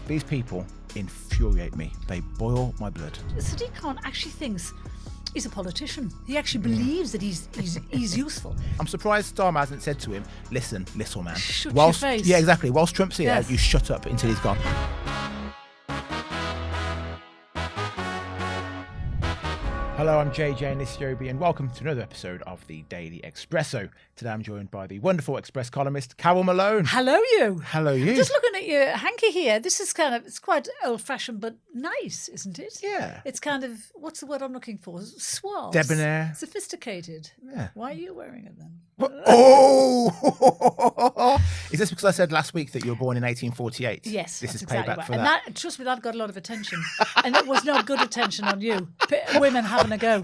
These people infuriate me. They boil my blood. Sadiq Khan actually thinks he's a politician. He actually believes that he's useful. I'm surprised Starmer hasn't said to him, listen, little man. Shut your face. Yeah, exactly. Whilst Trump's here, Yes. you shut up until he's gone. Hello, I'm JJ Anisiobi and welcome to another episode of the Daily Expresso. Today I'm joined by the wonderful Express columnist, Carole Malone. Hello, you. Hello, you. Just looking at your hanky here. This is it's quite old-fashioned, but nice, isn't it? Yeah. It's kind of, what's the word I'm looking for? Suave. Debonair. Sophisticated. Yeah. Why are you wearing it then? What? Oh! Is this because I said last week that you were born in 1848? Yes. This is exactly payback right. for And that. trust me, that got a lot of attention. And it was not good attention on you. Women having a go.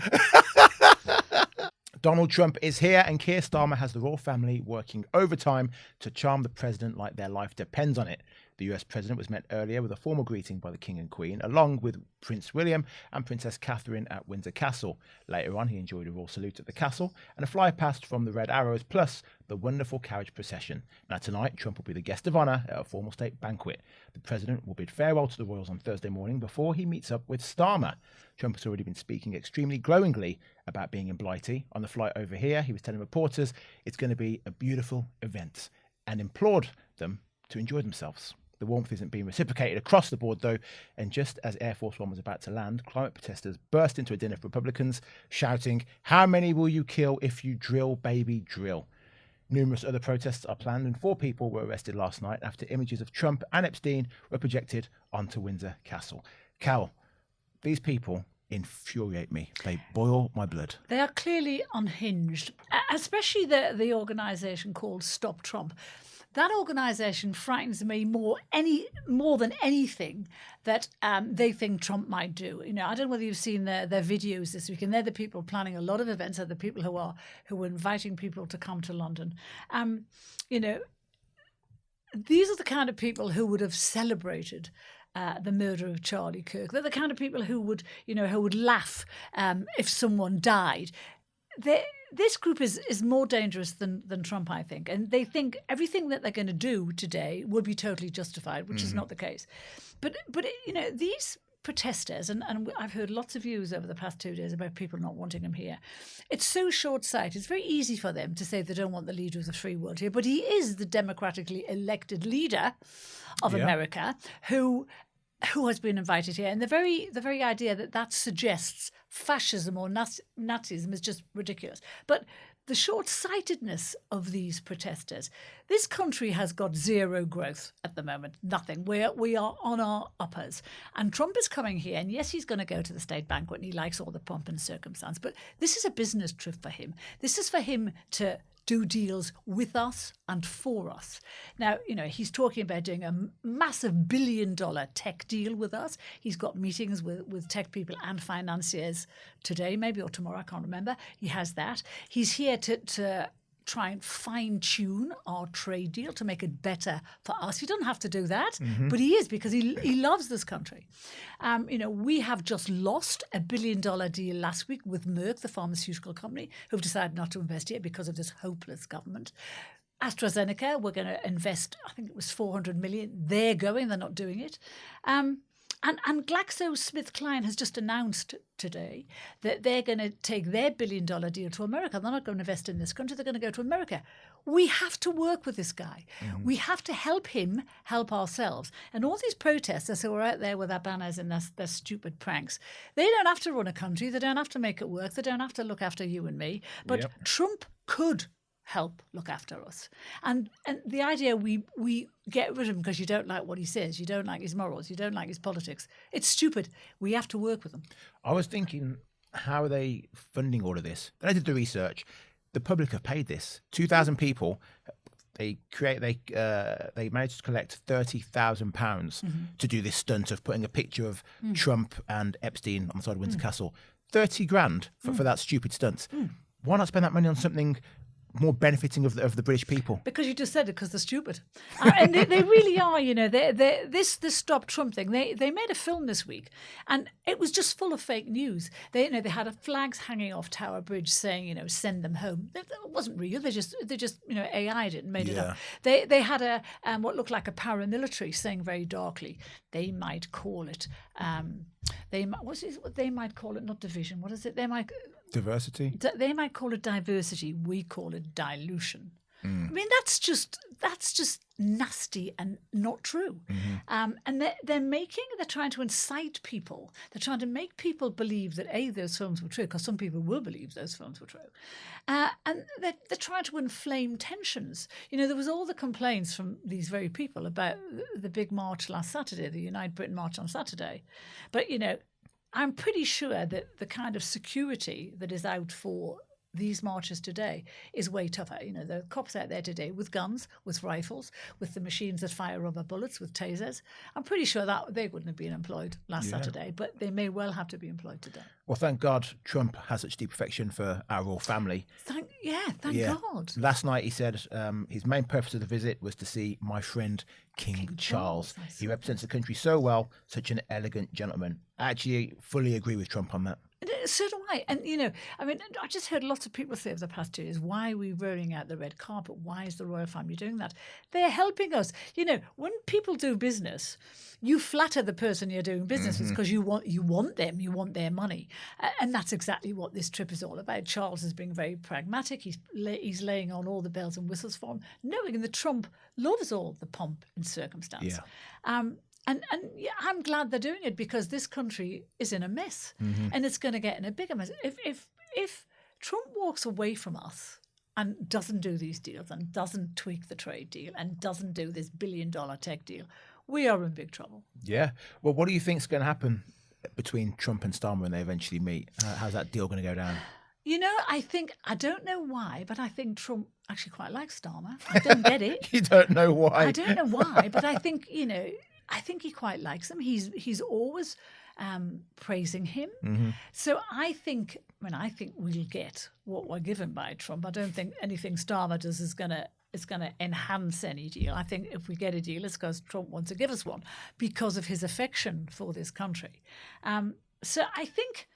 Donald Trump is here and Keir Starmer has the royal family working overtime to charm the president like their life depends on it. The US president was met earlier with a formal greeting by the King and Queen, along with Prince William and Princess Catherine at Windsor Castle. Later on, he enjoyed a royal salute at the castle and a fly past from the Red Arrows, plus the wonderful carriage procession. Now tonight, Trump will be the guest of honour at a formal state banquet. The president will bid farewell to the royals on Thursday morning before he meets up with Starmer. Trump has already been speaking extremely glowingly about being in Blighty. On the flight over here, he was telling reporters it's going to be a beautiful event and implored them to enjoy themselves. The warmth isn't being reciprocated across the board, though, and just as Air Force One was about to land, climate protesters burst into a din of Republicans, shouting, "How many will you kill if you drill, baby, drill?" Numerous other protests are planned, and 4 people were arrested last night after images of Trump and Epstein were projected onto Windsor Castle. Carole, these people infuriate me. They boil my blood. They are clearly unhinged, especially the organisation called Stop Trump. That organisation frightens me more than anything that they think Trump might do. You know, I don't know whether you've seen their videos this week, and they're the people planning a lot of events. They're the people who are inviting people to come to London. You know, these are the kind of people who would have celebrated the murder of Charlie Kirk. They're the kind of people who would laugh if someone died. This group is more dangerous than Trump, I think. And they think everything that they're going to do today will be totally justified, which is not the case. But you know, these protesters, and I've heard lots of views over the past 2 days about people not wanting him here. It's so short-sighted. It's very easy for them to say they don't want the leader of the free world here, but he is the democratically elected leader of America who has been invited here. And the very idea that suggests fascism or Nazism is just ridiculous. But the short-sightedness of these protesters, this country has got zero growth at the moment, nothing. We are on our uppers. And Trump is coming here, and yes, he's going to go to the state banquet, and he likes all the pomp and circumstance, but this is a business trip for him. This is for him to do deals with us and for us. Now, you know, he's talking about doing a massive billion-dollar tech deal with us. He's got meetings with tech people and financiers today, maybe, or tomorrow, I can't remember. He has that. He's here to try and fine-tune our trade deal to make it better for us. He doesn't have to do that, but he is, because he loves this country. You know, we have just lost a $1 billion deal last week with Merck, the pharmaceutical company, who've decided not to invest here because of this hopeless government. AstraZeneca, we're going to invest, I think it was $400 million. They're not doing it. And GlaxoSmithKline has just announced today that they're going to take their $1 billion deal to America. They're not going to invest in this country. They're going to go to America. We have to work with this guy. We have to help him help ourselves. And all these protesters who are out there with their banners and their stupid pranks, they don't have to run a country. They don't have to make it work. They don't have to look after you and me. But Trump could help look after us. And the idea we get rid of him because you don't like what he says, you don't like his morals, you don't like his politics, it's stupid. We have to work with him. I was thinking, how are they funding all of this? Then I did the research. The public have paid this. 2,000 people. They managed to collect £30,000 to do this stunt of putting a picture of Trump and Epstein on the side of Windsor Castle. 30 grand for that stupid stunt. Why not spend that money on something more benefiting of the British people? Because you just said it, because they're stupid. And they really are, this Stop Trump thing. They made a film this week, and it was just full of fake news. They had flags hanging off Tower Bridge saying, send them home. It wasn't real. They just AI'd it and made it up. They had what looked like a paramilitary saying very darkly, they might call it, they might call it not division. What is it? They might... Diversity? They might call it diversity. We call it dilution. I mean, that's just nasty and not true. And they're trying to incite people. They're trying to make people believe that those films were true, because some people will believe those films were true. And they're trying to inflame tensions. There was all the complaints from these very people about the big march last Saturday, the Unite Britain march on Saturday. But I'm pretty sure that the kind of security that is out for these marches today is way tougher. There are cops out there today with guns, with rifles, with the machines that fire rubber bullets, with tasers. I'm pretty sure that they wouldn't have been employed last Saturday, but they may well have to be employed today. Well, thank God Trump has such deep affection for our royal family. Thank God. Last night he said his main purpose of the visit was to see my friend King Charles. He represents the country so well, such an elegant gentleman. I actually fully agree with Trump on that. So do I. And, I just heard lots of people say over the past 2 years, why are we rolling out the red carpet? Why is the royal family doing that? They're helping us. When people do business, you flatter the person you're doing business with, because you want them, you want their money. And that's exactly what this trip is all about. Charles is being very pragmatic. He's laying on all the bells and whistles for him, knowing that Trump loves all the pomp and circumstance. And I'm glad they're doing it, because this country is in a mess, and it's going to get in a bigger mess. If Trump walks away from us and doesn't do these deals, and doesn't tweak the trade deal, and doesn't do this $1 billion tech deal, we are in big trouble. Yeah. Well, what do you think is going to happen between Trump and Starmer when they eventually meet? How's that deal going to go down? I don't know why, but I think Trump actually quite likes Starmer. I don't get it. You don't know why? I don't know why, but I think, I think he quite likes him. He's always praising him. So I think we'll get what we're given by Trump. I don't think anything Starmer does is going to enhance any deal. I think if we get a deal, it's because Trump wants to give us one, because of his affection for this country. So I think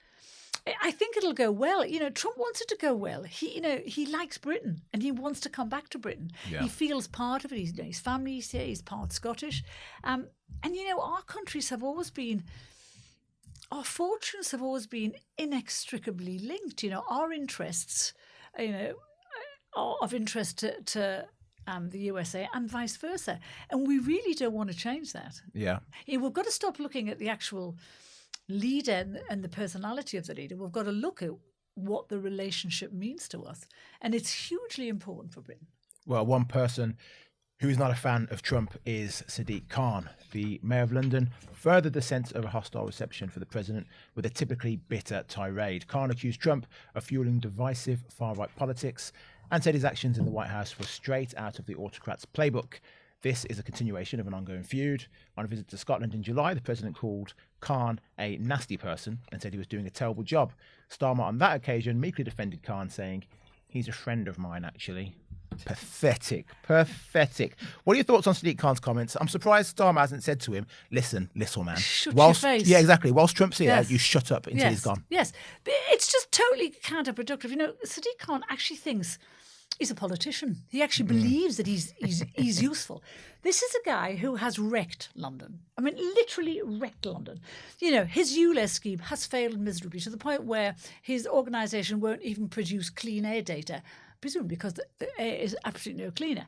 it'll go well. Trump wants it to go well. He likes Britain, and he wants to come back to Britain. He feels part of it. His family's here. He's part Scottish. And our countries have always been, our fortunes have always been inextricably linked. Our interests, are of interest to the USA, and vice versa. And we really don't want to change that. We've got to stop looking at the actual leader and the personality of the leader. We've got to look at what the relationship means to us. And it's hugely important for Britain. Well, one person who is not a fan of Trump is Sadiq Khan. The mayor of London furthered the sense of a hostile reception for the president with a typically bitter tirade. Khan accused Trump of fueling divisive far-right politics and said his actions in the White House were straight out of the autocrat's playbook. This is a continuation of an ongoing feud. On a visit to Scotland in July, the president called Khan a nasty person and said he was doing a terrible job. Starmer on that occasion meekly defended Khan, saying, he's a friend of mine, actually. Pathetic. What are your thoughts on Sadiq Khan's comments? I'm surprised Starmer hasn't said to him, listen, little man. Shut your face. Yeah, exactly. Whilst Trump's here, you shut up until he's gone. Yes. But it's just totally counterproductive. Sadiq Khan actually thinks he's a politician. He actually believes that he's useful. This is a guy who has wrecked London. I mean, literally wrecked London. His ULEZ scheme has failed miserably, to the point where his organisation won't even produce clean air data, presumably because the air is absolutely no cleaner.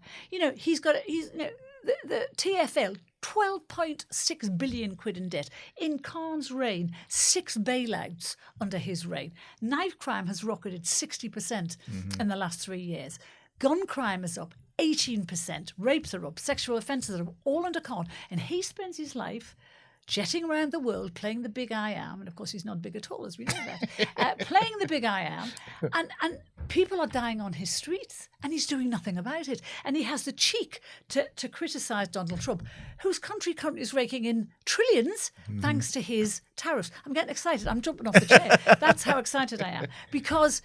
The TfL, 12.6 billion quid in debt. In Khan's reign, 6 bailouts under his reign. Knife crime has rocketed 60% in the last 3 years. Gun crime is up 18%. Rapes are up. Sexual offences are up, all under Khan. And he spends his life jetting around the world, playing the big I am. And of course, he's not big at all, as we know that. Playing the big I am. And people are dying on his streets, and he's doing nothing about it. And he has the cheek to criticise Donald Trump, whose country currently is raking in trillions thanks to his tariffs. I'm getting excited. I'm jumping off the chair. That's how excited I am. Because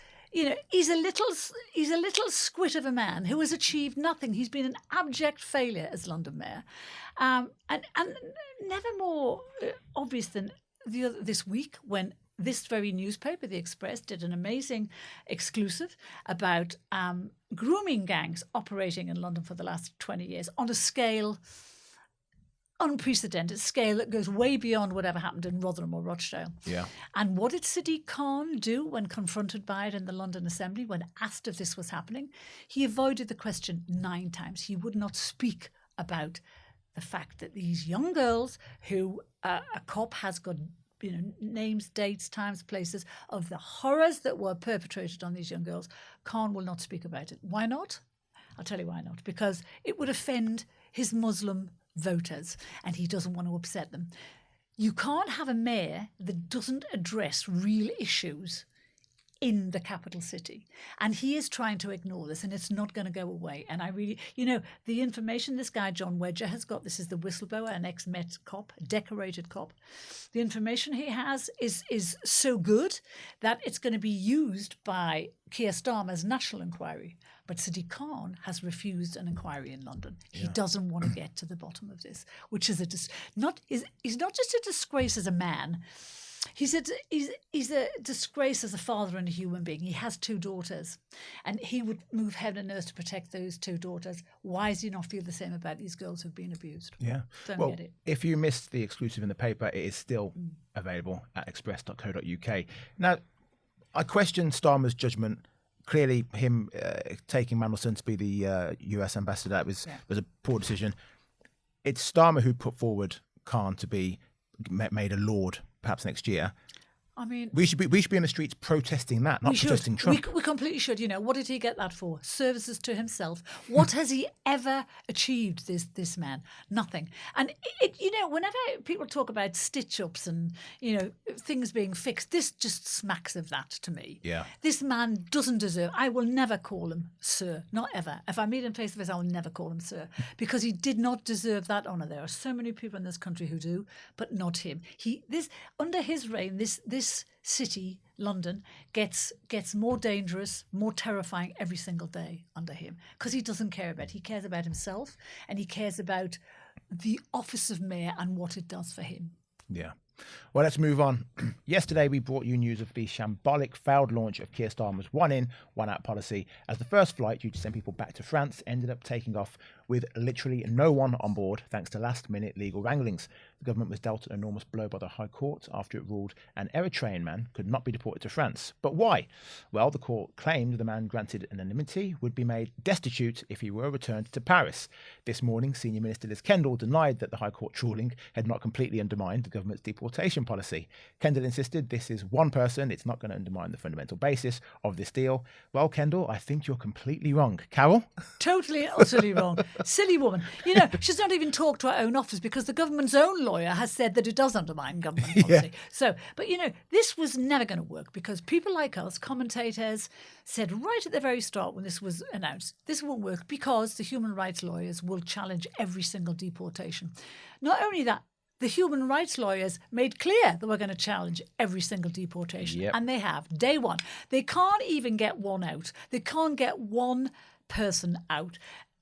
he's a little squit of a man who has achieved nothing. He's been an abject failure as London mayor, and never more obvious than this week when this very newspaper, The Express, did an amazing exclusive about grooming gangs operating in London for the last 20 years on a scale, unprecedented scale that goes way beyond whatever happened in Rotherham or Rochdale. Yeah. And what did Sadiq Khan do when confronted by it in the London Assembly, when asked if this was happening? He avoided the question 9 times. He would not speak about the fact that these young girls who a cop has got names, dates, times, places of the horrors that were perpetrated on these young girls. Khan will not speak about it. Why not? I'll tell you why not. Because it would offend his Muslim voters and he doesn't want to upset them. You can't have a mayor that doesn't address real issues in the capital city. And he is trying to ignore this and it's not going to go away. And I really, the information this guy, John Wedger, has got, this is the whistleblower, an ex-Met cop, decorated cop. The information he has is so good that it's going to be used by Keir Starmer's national inquiry. But Sadiq Khan has refused an inquiry in London. He doesn't want to get to the bottom of this, which is he's not just a disgrace as a man. He's a disgrace as a father and a human being. He has 2 daughters and he would move heaven and earth to protect those 2 daughters. Why does he not feel the same about these girls who've been abused? Yeah. Don't get it. If you missed the exclusive in the paper, it is still available at express.co.uk. Now, I question Starmer's judgment. Clearly, him taking Mandelson to be the US ambassador, was a poor decision. It's Starmer who put forward Khan to be made a lord perhaps next year. I mean, we should be in the streets protesting that, not protesting Trump. We completely should. What did he get that for? Services to himself. What has he ever achieved? This man, nothing. And whenever people talk about stitch-ups and things being fixed, this just smacks of that to me. Yeah. This man doesn't deserve. I will never call him sir, not ever. If I meet him face to face, I will never call him sir because he did not deserve that honour. There are so many people in this country who do, but not him. Under his reign, this city, London, gets more dangerous, more terrifying every single day under him because he doesn't care about it. He cares about himself and he cares about the office of mayor and what it does for him. Yeah. Well, let's move on. Yesterday, we brought you news of the shambolic failed launch of Keir Starmer's one-in, one-out policy as the first flight due to send people back to France ended up taking off with literally no one on board thanks to last-minute legal wranglings. The government was dealt an enormous blow by the High Court after it ruled an Eritrean man could not be deported to France. But why? Well, the court claimed the man granted anonymity would be made destitute if he were returned to Paris. This morning, Senior Minister Liz Kendall denied that the High Court's ruling had not completely undermined the government's deportation policy. Kendall insisted this is one person, it's not going to undermine the fundamental basis of this deal. Well, Kendall, I think you're completely wrong. Carole? Totally, utterly wrong. Silly woman. She's not even talked to her own office because the government's own lawyer has said that it does undermine government policy. Yeah. So, but this was never going to work because people like us, commentators, said right at the very start when this was announced, this won't work because the human rights lawyers will challenge every single deportation. Not only that, the human rights lawyers made clear that we're going to challenge every single deportation. Yep. And they have, day one. They can't even get one out. They can't get one person out.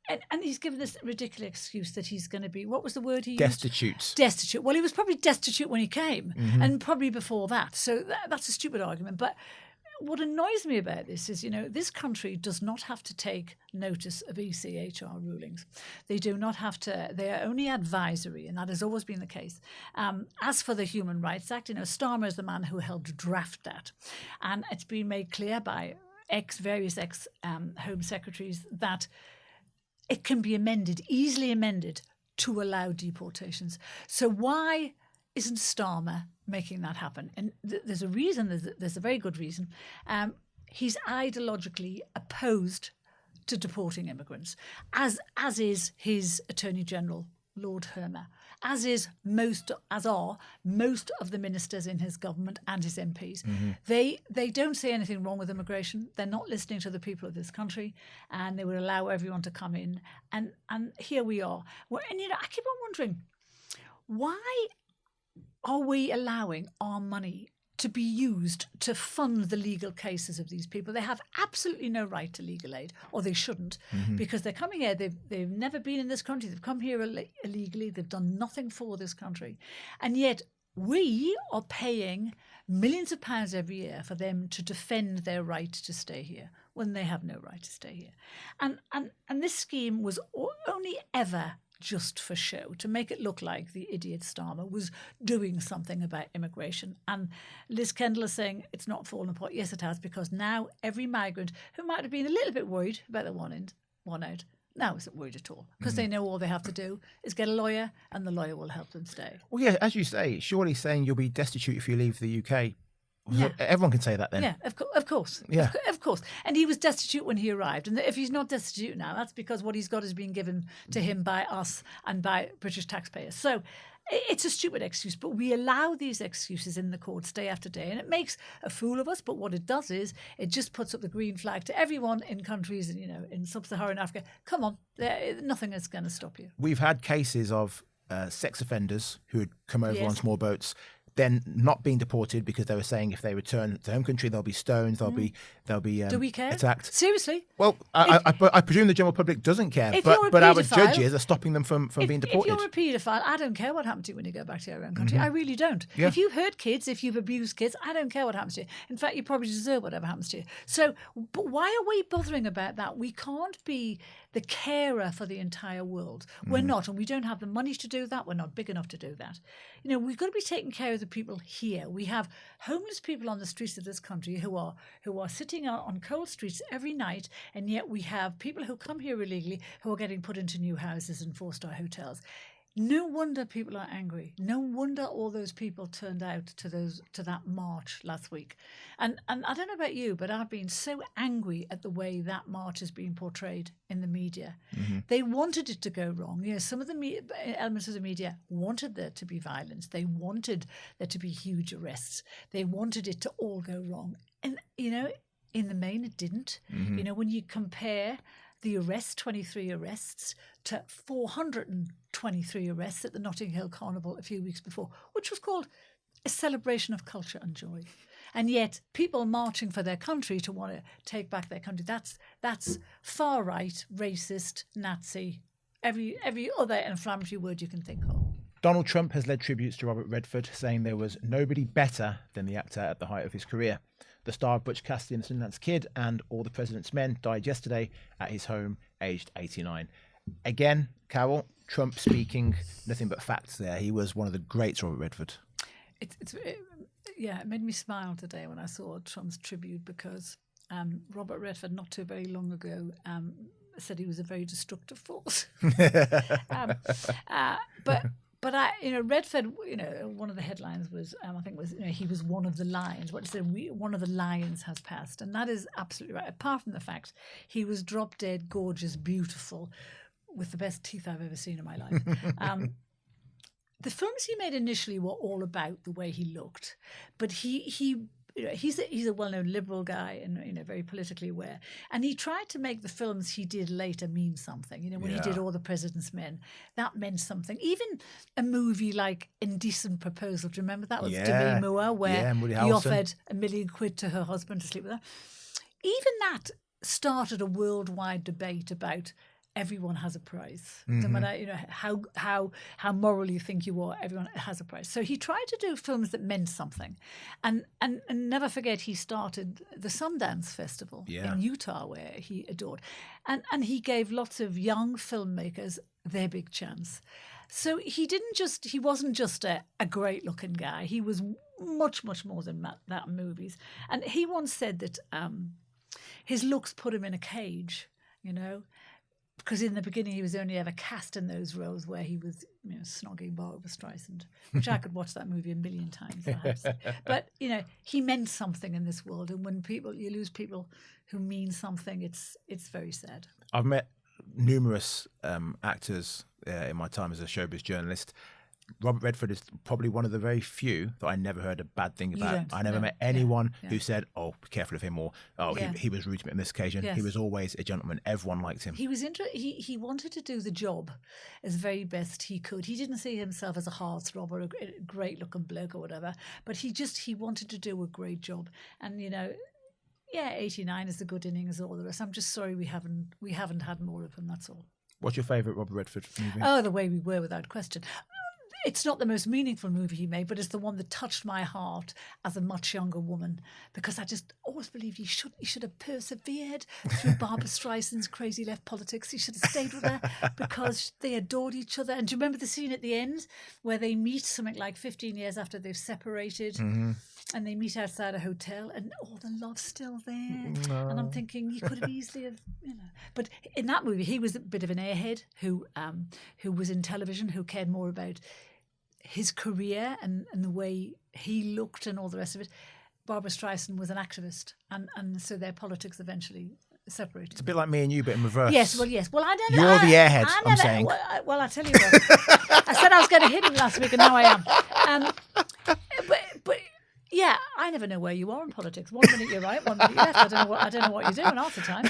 And he's given this ridiculous excuse that he's going to be, what was the word he used? Destitute. Destitute. Well, he was probably destitute when he came and probably before that. So that's a stupid argument. But what annoys me about this is, this country does not have to take notice of ECHR rulings. They do not have to, they are only advisory, and that has always been the case. As for the Human Rights Act, Starmer is the man who helped draft that. And it's been made clear by various ex-Home Secretaries that it can be amended, easily amended, to allow deportations. So why isn't Starmer making that happen? And there's a reason, there's a very good reason. He's ideologically opposed to deporting immigrants, as is his Attorney General, Lord Hermer, as are most of the ministers in his government and his MPs. Mm-hmm. They don't say anything wrong with immigration. They're not listening to the people of this country, and they will allow everyone to come in. And here we are. And I keep on wondering, why are we allowing our money to be used to fund the legal cases of these people. They have absolutely no right to legal aid, or they shouldn't, because they're coming here. They've never been in this country. They've come here illegally. They've done nothing for this country. And yet we are paying millions of pounds every year for them to defend their right to stay here when they have no right to stay here. And this scheme was only ever just for show, to make it look like the idiot Starmer was doing something about immigration. And Liz Kendall is saying it's not fallen apart. Yes, it has, because now every migrant who might have been a little bit worried about the one out now isn't worried at all, because they know all they have to do is get a lawyer, and the lawyer will help them stay. Well, yeah, as you say, surely saying you'll be destitute if you leave the UK. Yeah. Everyone can say that then. Yeah, of course. Yeah. Of course. And he was destitute when he arrived. And if he's not destitute now, that's because what he's got is being given to him by us and by British taxpayers. So it's a stupid excuse, but we allow these excuses in the courts day after day, and it makes a fool of us. But what it does is it just puts up the green flag to everyone in countries, in sub-Saharan Africa. Come on, nothing is going to stop you. We've had cases of sex offenders who had come over on small boats, then not being deported because they were saying if they return to home country they'll be stoned, they'll be Do we care? attacked. Seriously? Well, I presume the general public doesn't care, but our judges are stopping them from being deported. If you're a paedophile, I don't care what happens to you when you go back to your own country. I really don't. Yeah. If you've hurt kids, if you've abused kids, I don't care what happens to you. In fact, you probably deserve whatever happens to you. So but why are we bothering about that? We can't be the carer for the entire world. We're not, and we don't have the money to do that. We're not big enough to do that. We've got to be taking care of the people here. We have homeless people on the streets of this country who are sitting on cold streets every night, and yet we have people who come here illegally who are getting put into new houses and 4-star hotels. No wonder people are angry. No wonder all those people turned out to that march last week. And I don't know about you, but I've been so angry at the way that march has been portrayed in the media. They wanted it to go wrong. Some of the elements of the media wanted there to be violence. They wanted there to be huge arrests. They wanted it to all go wrong. And, in the main, it didn't. When you compare the 23 arrests, to 423 arrests at the Notting Hill Carnival a few weeks before, which was called a celebration of culture and joy. And yet people marching for their country to want to take back their country, that's far right, racist, Nazi, every other inflammatory word you can think of. Donald Trump has led tributes to Robert Redford, saying there was nobody better than the actor at the height of his career. The star of Butch Cassidy and the Sundance Kid and All the President's Men died yesterday at his home, aged 89. Again, Carole, Trump speaking nothing but facts there. He was one of the greats, Robert Redford. It made me smile today when I saw Trump's tribute, because Robert Redford, not too very long ago, said he was a very destructive force. But Redford, one of the headlines was, he was one of the lions. What it said, one of the lions has passed. And that is absolutely right. Apart from the fact he was drop dead, gorgeous, beautiful, with the best teeth I've ever seen in my life. The films he made initially were all about the way he looked. But he's a well-known liberal guy and very politically aware, and he tried to make the films he did later mean something. When he did All the President's Men, that meant something. Even a movie like Indecent Proposal, do you remember that? With Demi Moore, where he offered £1 million to her husband to sleep with her. Even that started a worldwide debate about everyone has a price. No matter how moral you think you are, everyone has a price. So he tried to do films that meant something, and never forget he started the Sundance Festival in Utah, where he adored, and he gave lots of young filmmakers their big chance. So he wasn't just a great looking guy. He was much more than that in movies. And he once said that his looks put him in a cage, because in the beginning he was only ever cast in those roles where he was, snogging Barbra Streisand, which I could watch that movie a million times. But he meant something in this world, and when you lose people who mean something, it's very sad. I've met numerous actors in my time as a showbiz journalist. Robert Redford is probably one of the very few that I never heard a bad thing about. don't? I never No. met anyone Yeah. who said, "Oh, be careful of him," or "Oh, Yeah. he was rude to me on this occasion." Yes. He was always a gentleman. Everyone liked him. He was he wanted to do the job as very best he could. He didn't see himself as a heartthrob or a great looking bloke or whatever, but he wanted to do a great job. And 89 is a good innings and all the rest. I'm just sorry we haven't had more of him. That's all. What's your favourite Robert Redford movie? Oh, The Way We Were, without question. It's not the most meaningful movie he made, but it's the one that touched my heart as a much younger woman, because I just always believed he should have persevered through Barbara Streisand's crazy left politics. He should have stayed with her because they adored each other. And do you remember the scene at the end where they meet something like 15 years after they've separated? Mm-hmm. And they meet outside a hotel, and the love's still there. No. And I'm thinking, you could have easily have, But in that movie, he was a bit of an airhead who was in television, who cared more about his career and the way he looked and all the rest of it. Barbara Streisand was an activist, and so their politics eventually separated. It's a bit like me and you, but in reverse. Yes. Well, I don't know. You're the airhead, I'm saying. Well, I tell you what. I said I was going to hit him last week, and now I am. But yeah, I never know where you are in politics. 1 minute you're right, 1 minute you're left. I don't know what you're doing half the time.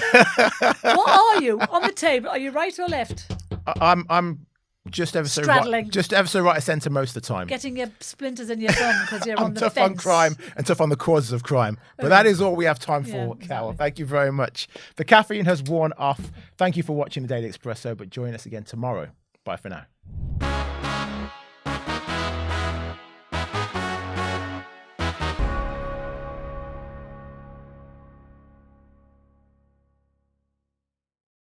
What are you on the table? Are you right or left? I'm just ever so straddling, just ever so right of centre most of the time. Getting your splinters in your thumb because you're on the tough fence. on crime and tough on the causes of crime. But that is all we have time for, exactly. Carole. Thank you very much. The caffeine has worn off. Thank you for watching the Daily Expresso, but join us again tomorrow. Bye for now.